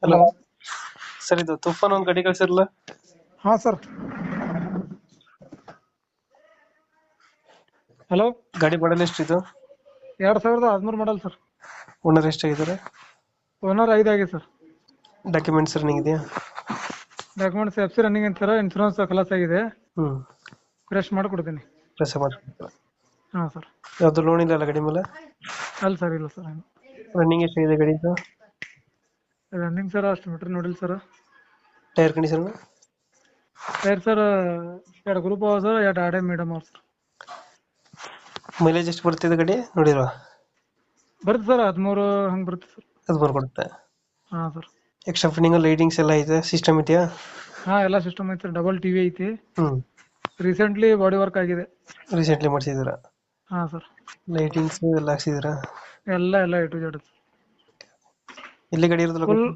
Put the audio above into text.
Hello. Hello. Sir ಇದು ತುಫಾನ್ ಒಂದು ಗಾಡಿ ಕಳ್ಸಿರಲ್ಲ. ಹಾಂ ಸರ್. ಹಲೋ. ಗಾಡಿ ಮಾಡಲ್ ಎಷ್ಟು ಇದು? 2013 ಮಾಡಲ್ ಸರ್. ಓನರ್ ಎಷ್ಟಾಗಿದ್ದಾರೆ? ಓನರ್ 5 ಆಗಿದೆ ಸರ್. ಡಾಕ್ಯುಮೆಂಟ್ಸ್ ರನ್ನಿಂಗ್ ಇದೆಯಾ? ಡಾಕ್ಯುಮೆಂಟ್ಸ್ ಎಫ್ ಸಿ ರನ್ನಿಂಗ್ ಅಂತಾರೆ, ಇನ್ಸೂರೆನ್ಸ್ ಕಲಾಸ್ ಆಗಿದೆ. ಹ್ಮ್. ಫ್ರೆಶ್ ಮಾಡಿಕೊಡ್ತೀನಿ. ಪ್ರೆಸ್ ಮಾಡ್ಕೊಡ್ತೀರಾ? ಹಾಂ ಸರ್. ಯಾವ್ದು ಲೋನ್ ಇಲ್ಲ ಅಲ್ಲ ಗಾಡಿ ಮೇಲೆ? ಅಲ್ಲ ಸರ್, ಇಲ್ಲ ಸರ್. ರನ್ನಿಂಗ್ ಎಷ್ಟಾಗಿದೆ ಗಾಡಿ ಇದು? ರನ್ನಿಂಗ್ ಸರ್ ಅಷ್ಟು ಮೀಟ್ರ್ ನೋಡಿಲ್ಲ sir. Tyre condition? Tyre sir 2 group ಅವ ಸರ್, 2 ಆಡೆ ಮೀಡಿಯಮ್ ಅವ ಸರ್. ಮೈಲೇಜ್ ಎಷ್ಟು ಬರ್ತಿದೆ ಗಾಡಿ ನೋಡಿಲ್ವಾ? ಬರುತ್ತೆ ಸರ್, 13 ಹಂಗೆ ಬರುತ್ತೆ ಸರ್. ಅದು ಬರ್ಕೊಡುತ್ತೆ. ಹಾಂ ಸರ್. ಎಕ್ಸ್ಟ್ರಾ ಫಿಟ್ಟಿಂಗ್ ಲೈಟಿಂಗ್ಸ್ ಎಲ್ಲ ಇದೆ, ಸಿಸ್ಟಮ್ ಇದೆಯಾ? ಹಾಂ, ಎಲ್ಲ ಸಿಸ್ಟಮ್ ಐತೆ ಸರ್. ಡಬಲ್ ಟಿವಿ ಐತಿ. ಹ್ಮ್. ರೀಸೆಂಟ್ಲಿ ಬಾಡಿ ವರ್ಕ್ ಆಗಿದೆ. ರೀಸೆಂಟ್ಲಿ ಮಾಡಿಸಿದ್ದೀರಾ? ಹಾಂ ಸರ್. ಲೈಟಿಂಗ್ಸ್ ಎಲ್ಲ ಹಾಕ್ಸಿದ್ದೀರಾ? ಎಲ್ಲ A to Z. ಎಲ್ಲಿ ಗಾಡಿ ಇರೋದು? ಫುಲ್